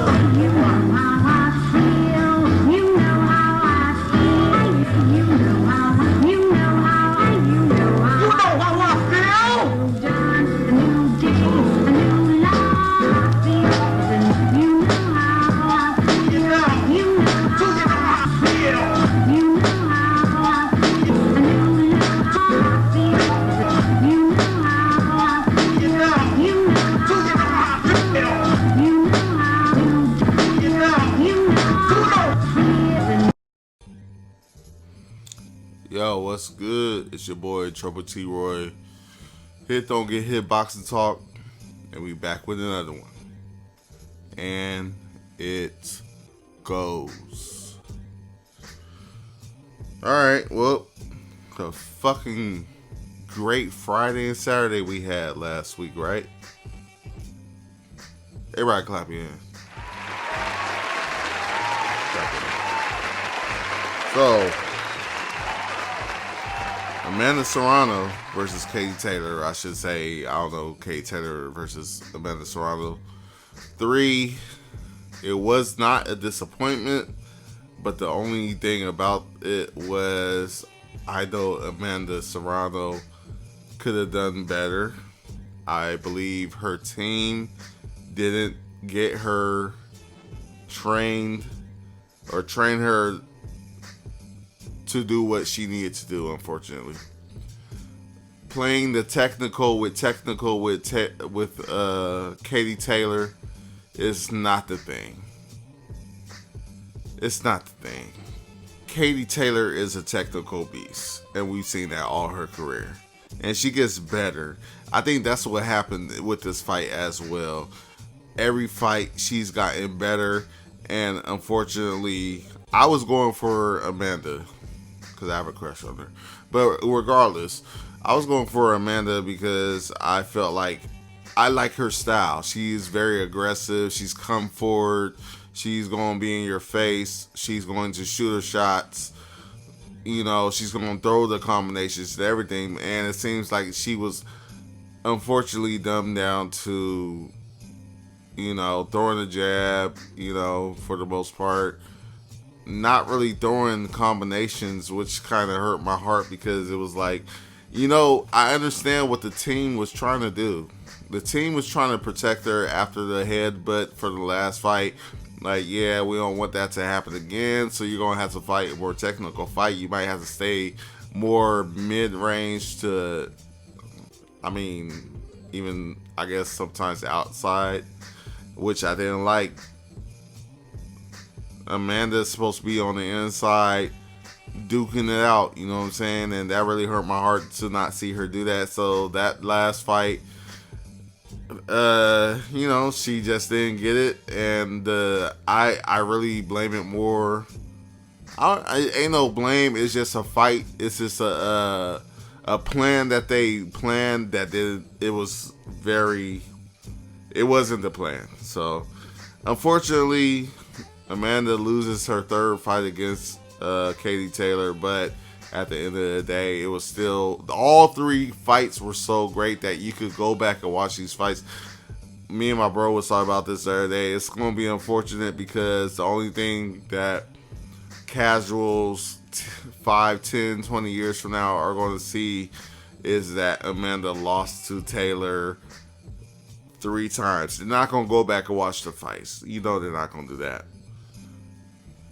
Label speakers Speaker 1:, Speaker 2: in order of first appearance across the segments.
Speaker 1: You know how I feel. You know how I feel. You know how I feel. You know how I feel. You know done a new day, a new life begins. You know how I feel. You know how I feel. You know how I feel. A new life begins. You know how I feel. You know how I feel. You know how you know.
Speaker 2: Yo, what's good? It's your boy Trouble T Roy. Hit Don't Get Hit Boxing Talk, and we back with another one. And it goes. Alright, well, a fucking great Friday and Saturday we had last week, right? Everybody clap your hands. So, Amanda Serrano versus Katie Taylor. I should say, I don't know, Katie Taylor versus Amanda Serrano. 3, it was not a disappointment, but the only thing about it was I know Amanda Serrano could have done better. I believe her team didn't get her trained or train her to do what she needed to do, unfortunately. Playing the technical with Katie Taylor is not the thing. It's not the thing. Katie Taylor is a technical beast, and we've seen that all her career. And she gets better. I think that's what happened with this fight as well. Every fight, she's gotten better, and unfortunately, I was going for Amanda because I have a crush on her. But regardless, I was going for Amanda because I felt like I like her style. She's very aggressive. She's come forward. She's going to be in your face. She's going to shoot her shots. You know, she's going to throw the combinations and everything. And it seems like she was unfortunately dumbed down to, you know, throwing a jab, you know, for the most part. Not really throwing combinations, which kind of hurt my heart because it was like, you know, I understand what the team was trying to do. The team was trying to protect her after the headbutt for the last fight. Like, yeah, we don't want that to happen again, so you're going to have to fight a more technical fight. You might have to stay more mid-range to, I mean, even, I guess, sometimes outside, which I didn't like. Amanda's supposed to be on the inside duking it out, you know what I'm saying? And that really hurt my heart to not see her do that. So that last fight, you know, she just didn't get it. And I really blame it more. I ain't no blame. It's just a fight. It's just a plan that they planned that it wasn't the plan. So unfortunately, Amanda loses her third fight against Katie Taylor, but at the end of the day, it was still, all 3 fights were so great that you could go back and watch these fights. Me and my bro was talking about this the other day. It's going to be unfortunate because the only thing that casuals 5, 10, 20 years from now are going to see is that Amanda lost to Taylor 3 times. They're not going to go back and watch the fights. You know they're not going to do that.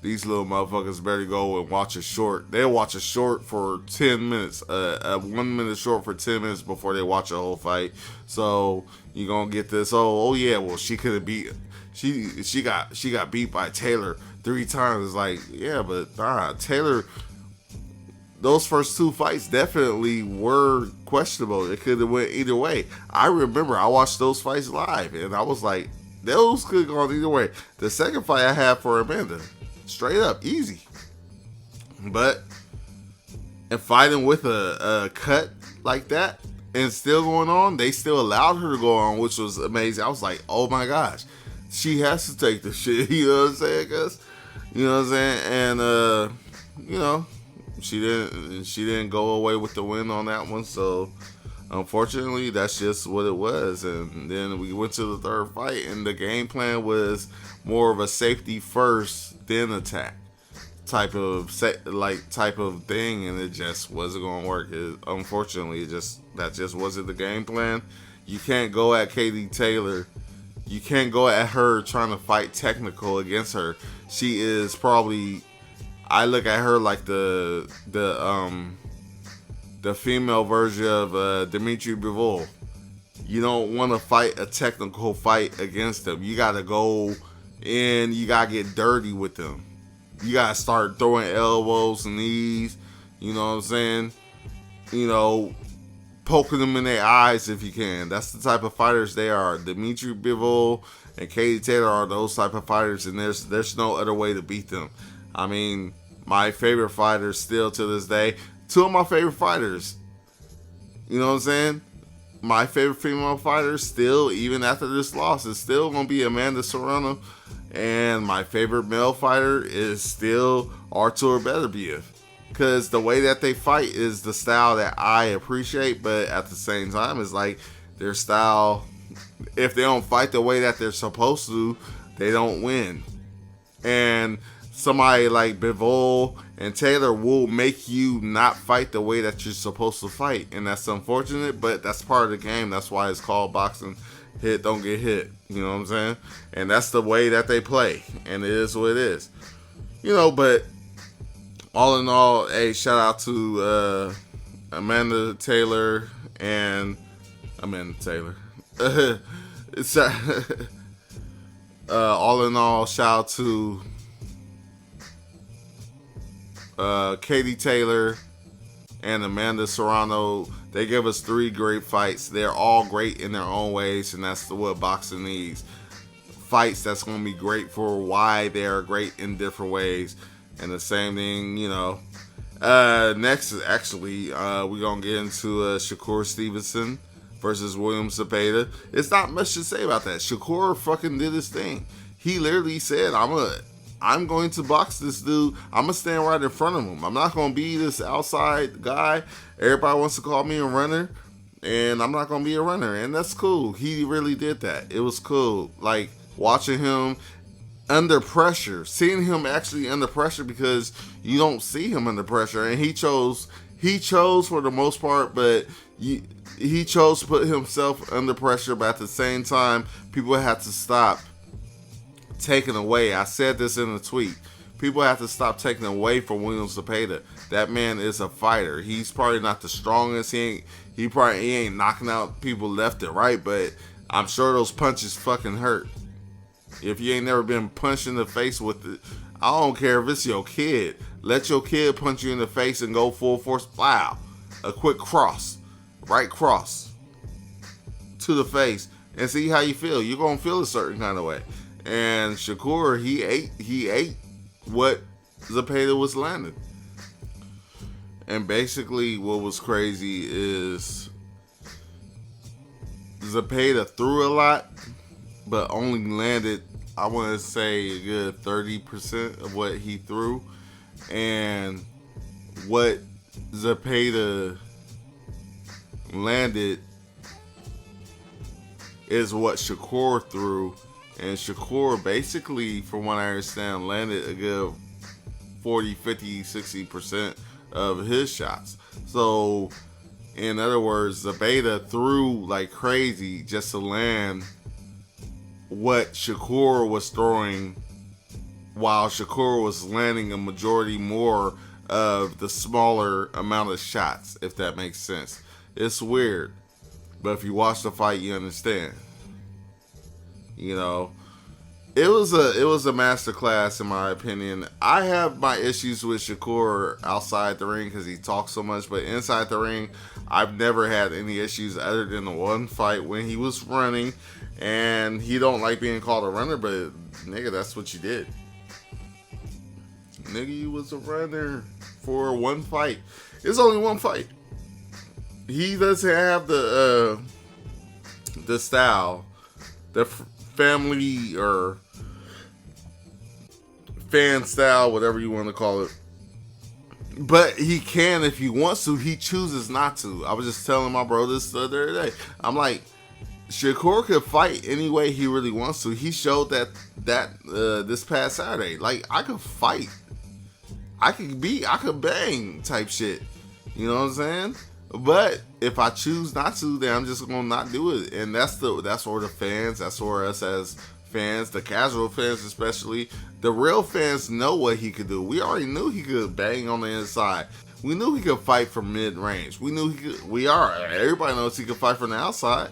Speaker 2: These little motherfuckers better go and watch a short. They'll watch a short for 10 minutes, a 1 minute short for 10 minutes before they watch a whole fight. So you're gonna get this. Oh yeah. Well, she could have beat. She got beat by Taylor 3 times. It's like, yeah, but Taylor. Those first 2 fights definitely were questionable. It could have went either way. I remember I watched those fights live, and I was like, those could have gone either way. The second fight I had for Amanda. Straight up, easy. But, and fighting with a cut like that and still going on, they still allowed her to go on, which was amazing. I was like, oh my gosh, she has to take the shit. You know what I'm saying? Cause, you know what I'm saying? And, you know, she didn't go away with the win on that one. So, unfortunately, that's just what it was. And then we went to the third fight, and the game plan was more of a safety first, then attack type of thing, and it just wasn't gonna work. Unfortunately, that just wasn't the game plan. You can't go at Katie Taylor. You can't go at her trying to fight technical against her. She is probably, I look at her like the female version of Dimitri Bivol. You don't want to fight a technical fight against them. You got to go in. You got to get dirty with them. You got to start throwing elbows and knees. You know what I'm saying? You know, poking them in their eyes if you can. That's the type of fighters they are. Dimitri Bivol and Katie Taylor are those type of fighters, and there's no other way to beat them. I mean, my favorite fighters still to this day. Two of my favorite fighters. You know what I'm saying? My favorite female fighter still, even after this loss, is still going to be Amanda Serrano. And my favorite male fighter is still Artur Beterbiev. Because the way that they fight is the style that I appreciate. But at the same time, it's like their style, if they don't fight the way that they're supposed to, they don't win. And somebody like Bivol and Taylor will make you not fight the way that you're supposed to fight. And that's unfortunate, but that's part of the game. That's why it's called boxing. Hit, don't get hit. You know what I'm saying? And that's the way that they play. And it is what it is. You know, but all in all, hey, shout out to Amanda Taylor and Amanda Taylor. It's all in all, shout out to Katie Taylor and Amanda Serrano. They give us 3 great fights. They're all great in their own ways, and that's what boxing needs. Fights that's going to be great for why they are great in different ways. And the same thing, you know. Next is actually, we're going to get into Shakur Stevenson versus William Zepeda. It's not much to say about that. Shakur fucking did his thing. He literally said, I'm going to box this dude. I'm going to stand right in front of him. I'm not going to be this outside guy. Everybody wants to call me a runner, and I'm not going to be a runner. And that's cool. He really did that. It was cool. Like, watching him under pressure, seeing him actually under pressure, because you don't see him under pressure. And he chose for the most part, but he chose to put himself under pressure. But at the same time, people had to stop taken away. I said this in a tweet. People have to stop taking away from William Zepeda. That man is a fighter. He's probably not the strongest. He ain't knocking out people left and right, but I'm sure those punches fucking hurt. If you ain't never been punched in the face with it, I don't care if it's your kid. Let your kid punch you in the face and go full force. Wow. A quick cross. Right cross to the face and see how you feel. You're going to feel a certain kind of way. And Shakur, he ate what Zepeda was landing. And basically what was crazy is Zepeda threw a lot, but only landed, I want to say, a good 30% of what he threw. And what Zepeda landed is what Shakur threw. And Shakur basically, from what I understand, landed a good 40, 50, 60% of his shots. So, in other words, Zepeda threw like crazy just to land what Shakur was throwing, while Shakur was landing a majority more of the smaller amount of shots, if that makes sense. It's weird, but if you watch the fight, you understand. You know, it was a masterclass in my opinion. I have my issues with Shakur outside the ring because he talks so much, but inside the ring, I've never had any issues other than the one fight when he was running, and he don't like being called a runner, but nigga, that's what you did. Nigga, you was a runner for one fight. It's only one fight. He doesn't have the style, the family or fan style, whatever you want to call it, But he can if he wants to. He chooses not to. I was just telling my bro this the other day. I'm like, Shakur could fight any way he really wants to. He showed that this past Saturday. Like, I could fight. I could bang type shit. You know what I'm saying? But if I choose not to, then I'm just gonna not do it. And that's for the fans. That's for us as fans, the casual fans especially. The real fans know what he could do. We already knew he could bang on the inside. We knew he could fight from mid range. We knew he could. Everybody knows he could fight from the outside.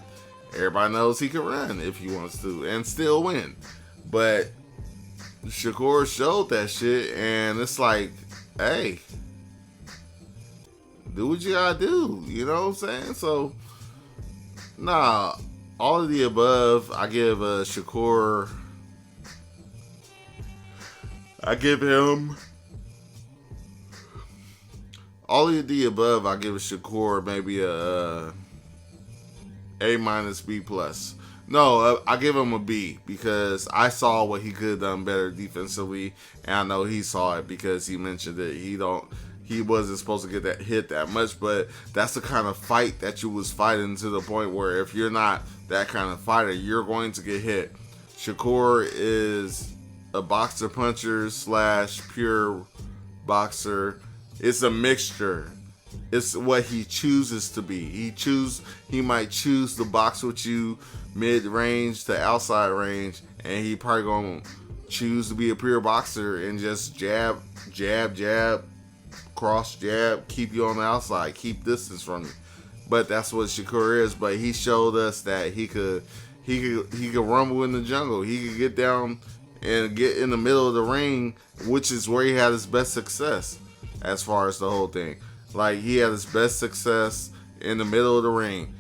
Speaker 2: Everybody knows he can run if he wants to and still win. But Shakur showed that shit, and it's like, hey, do what you gotta do. You know what I'm saying? So, nah, all of the above, I give Shakur, I give him, all of the above, I give Shakur maybe A minus B plus. No, I give him a B because I saw what he could have done better defensively, and I know he saw it because he mentioned it. He wasn't supposed to get that hit that much, but that's the kind of fight that you was fighting to the point where if you're not that kind of fighter, you're going to get hit. Shakur is a boxer puncher / pure boxer. It's a mixture. It's what he chooses to be. He might choose to box with you mid range to outside range, and he probably gonna choose to be a pure boxer and just jab, cross jab, keep you on the outside, keep distance from you. But that's what Shakur is. But he showed us that he could rumble in the jungle. He could get down and get in the middle of the ring, which is where he had his best success as far as the whole thing. Like, he had his best success in the middle of the ring,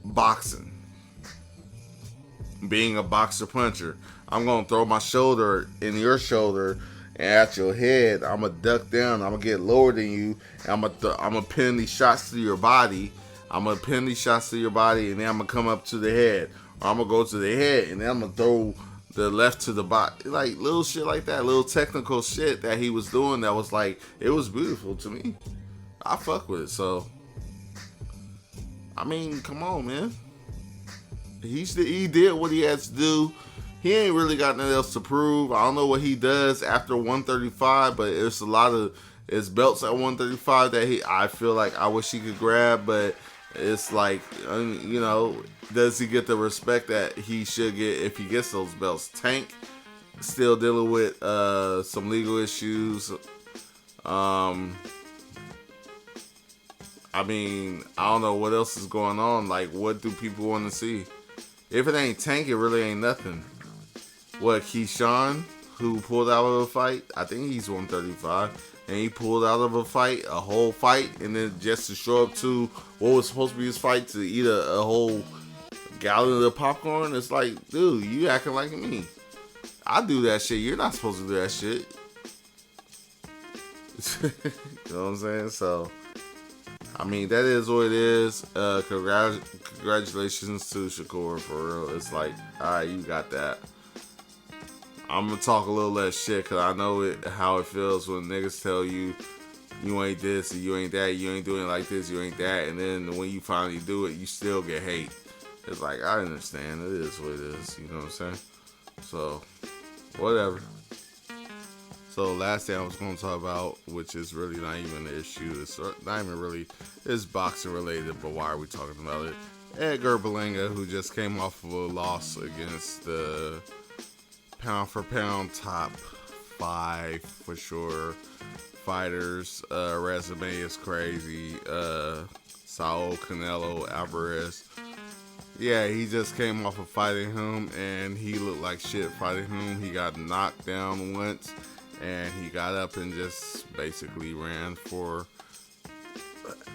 Speaker 2: boxing, being a boxer puncher. I'm going to throw my shoulder in your shoulder and at your head. I'm going to duck down. I'm going to get lower than you. And I'm going to pin these shots to your body. And then I'm going to come up to the head. Or I'm going to go to the head, and then I'm going to throw the left to the body. Like, little shit like that. Little technical shit that he was doing that was like, it was beautiful to me. I fuck with it. So, I mean, come on, man. He did what he had to do. He ain't really got nothing else to prove. I don't know what he does after 135, but it's it's belts at 135 that I feel like I wish he could grab, but it's like, you know, does he get the respect that he should get if he gets those belts? Tank still dealing with some legal issues. I mean, I don't know what else is going on. Like, what do people want to see? If it ain't Tank, it really ain't nothing. What, Keyshawn, who pulled out of a fight? I think he's 135. And he pulled out of a whole fight, and then just to show up to what was supposed to be his fight to eat a whole gallon of popcorn. It's like, dude, you acting like me. I do that shit. You're not supposed to do that shit. You know what I'm saying? So, I mean, that is what it is. Congratulations to Shakur, for real. It's like, alright, you got that. I'm gonna talk a little less shit because I know how it feels when niggas tell you you ain't this, or you ain't that, you ain't doing it like this, you ain't that, and then when you finally do it, you still get hate. It's like, I understand. It is what it is. You know what I'm saying? So, whatever. So, last thing I was going to talk about, which is really not even an issue, it's not even really, it's boxing related, but why are we talking about it? Edgar Berlanga, who just came off of a loss against the pound for pound top 5 for sure fighters. Resume is crazy. Saul Canelo Alvarez. Yeah, he just came off of fighting him, and he looked like shit fighting him. He got knocked down once, and he got up and just basically ran for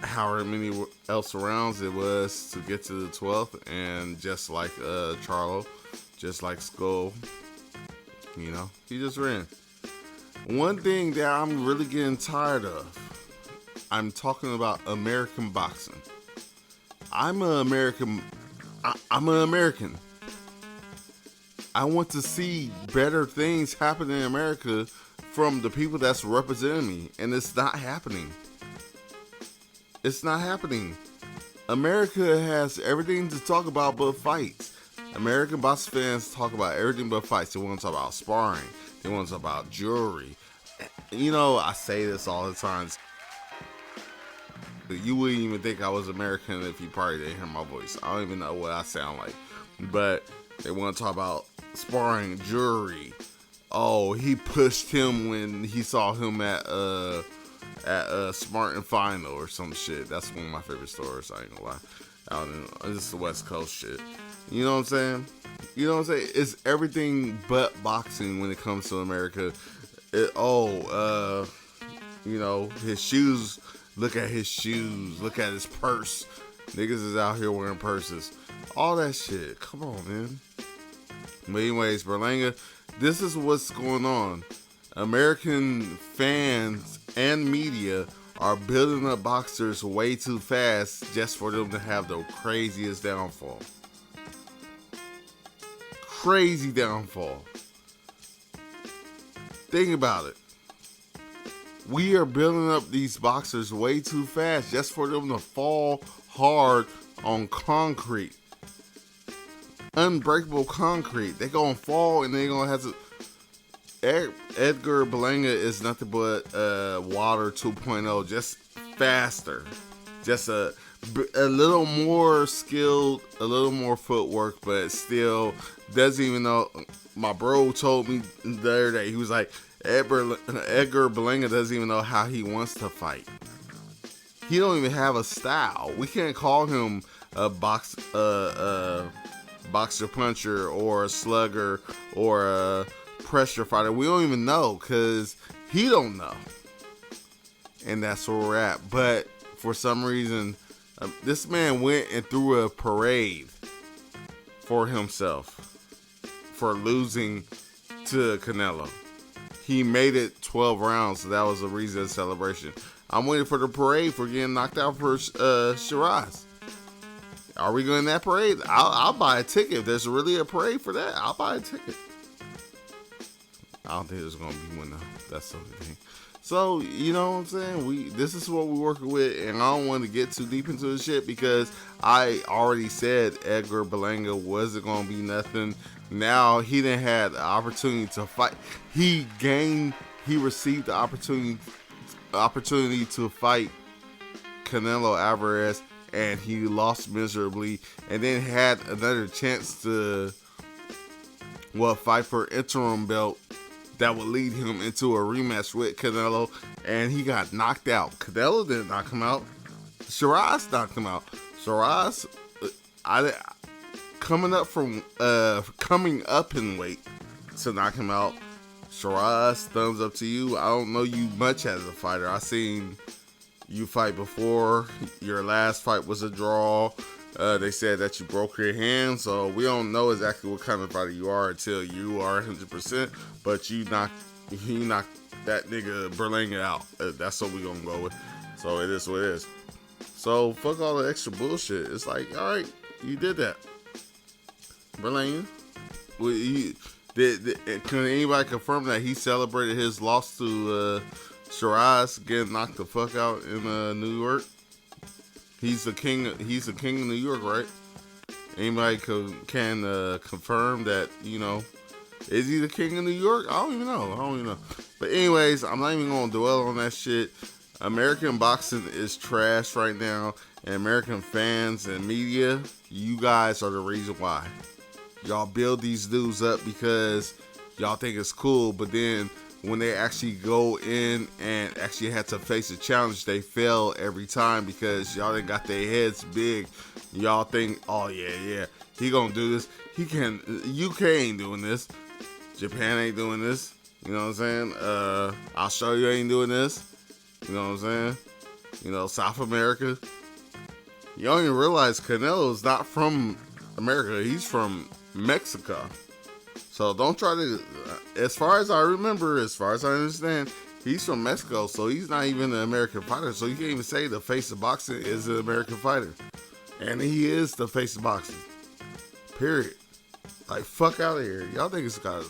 Speaker 2: however many else rounds it was to get to the 12th, and just like Charlo, just like Skull, you know, he just ran. One thing that I'm really getting tired of, I'm talking about American boxing. I'm an American. I want to see better things happen in America from the people that's representing me, and it's not happening. It's not happening. America has everything to talk about but fights. American boxing fans talk about everything but fights. They want to talk about sparring. They want to talk about jewelry. You know, I say this all the time. You wouldn't even think I was American if you probably didn't hear my voice. I don't even know what I sound like. But they want to talk about sparring, jewelry. Oh, he pushed him when he saw him at Smart and Final or some shit. That's one of my favorite stores. I ain't gonna lie. I don't know. This is the West Coast shit. You know what I'm saying? You know what I'm saying? It's everything but boxing when it comes to America. You know, his shoes. Look at his shoes. Look at his purse. Niggas is out here wearing purses. All that shit. Come on, man. But anyways, Berlanga, this is what's going on. American fans and media are building up boxers way too fast just for them to have the craziest downfall. Crazy downfall. Think about it. We are building up these boxers way too fast just for them to fall hard on concrete. Unbreakable concrete. They're going to fall and they're going to have to... Edgar Berlanga is nothing but Water 2.0, just faster. Just a little more skilled, a little more footwork, but still doesn't even know. My bro told me the other day, he was like, Edgar Berlanga doesn't even know how he wants to fight. He don't even have a style. We can't call him a boxer puncher or a slugger or a pressure fighter. We don't even know because he don't know. And that's where we're at. But for some reason, this man went and threw a parade for himself for losing to Canelo. He made it 12 rounds, so that was a reason of celebration. I'm waiting for the parade for getting knocked out for Sheeraz. Are we going to that parade? I'll buy a ticket. If there's really a parade for that, I'll buy a ticket. I don't think there's going to be one, though. That's the only thing. So, you know what I'm saying? This is what we're working with, and I don't want to get too deep into the shit because I already said Edgar Berlanga wasn't going to be nothing. Now he didn't have the opportunity to fight. He received the opportunity to fight Canelo Alvarez, and he lost miserably, and then had another chance to fight for interim belt that would lead him into a rematch with Canelo, and he got knocked out. Canelo didn't knock him out. Sheeraz knocked him out. Sheeraz, coming up in weight to knock him out. Sheeraz, thumbs up to you. I don't know you much as a fighter. I seen you fight before. Your last fight was a draw. They said that you broke your hand, so we don't know exactly what kind of fighter you are until you are 100%. But he knocked that nigga Berlanga out. That's what we gonna go with. So it is what it is. So fuck all the extra bullshit. It's like, all right, you did that, Berlanga. Can anybody confirm that he celebrated his loss to Sheeraz getting knocked the fuck out in New York? He's the king. He's the king of New York, right? Anybody can confirm that? You know, is he the king of New York? I don't even know. But anyways, I'm not even gonna dwell on that shit. American boxing is trash right now, and American fans and media, you guys are the reason why. Y'all build these dudes up because y'all think it's cool, but then when they actually go in and actually had to face a challenge, they fail every time because y'all done got their heads big. Y'all think, oh yeah, he gonna do this. He can. UK ain't doing this. Japan ain't doing this. You know what I'm saying? Australia ain't doing this. You know what I'm saying? You know, South America. You don't even realize Canelo's not from America. He's from Mexico. So don't try to, as far as I remember, as far as I understand, he's from Mexico, so he's not even an American fighter. So you can't even say the face of boxing is an American fighter. And he is the face of boxing. Period. Like, fuck out of here. Y'all think it's got...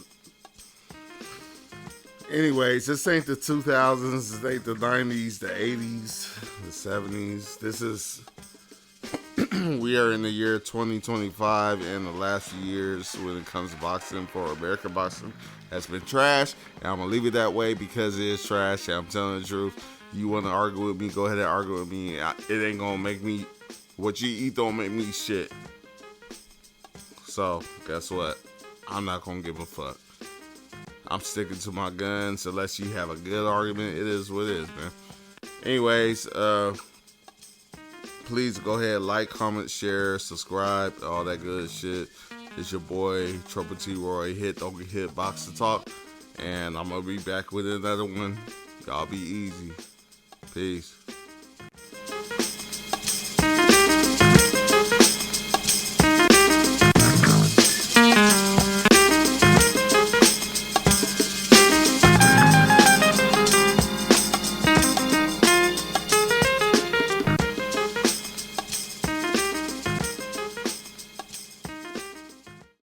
Speaker 2: Anyways, this ain't the 2000s, this ain't the 90s, the 80s, the 70s. This is, we are in the year 2025, and the last few years when it comes to boxing for American boxing has been trash. And I'm going to leave it that way because it is trash. And I'm telling the truth. You want to argue with me, go ahead and argue with me. It ain't going to make me, what you eat don't make me shit. So, guess what? I'm not going to give a fuck. I'm sticking to my guns unless you have a good argument. It is what it is, man. Anyways, please go ahead, like, comment, share, subscribe, all that good shit. It's your boy, Trouble T. Roy. Don't get hit, box to talk. And I'm going to be back with another one. Y'all be easy. Peace.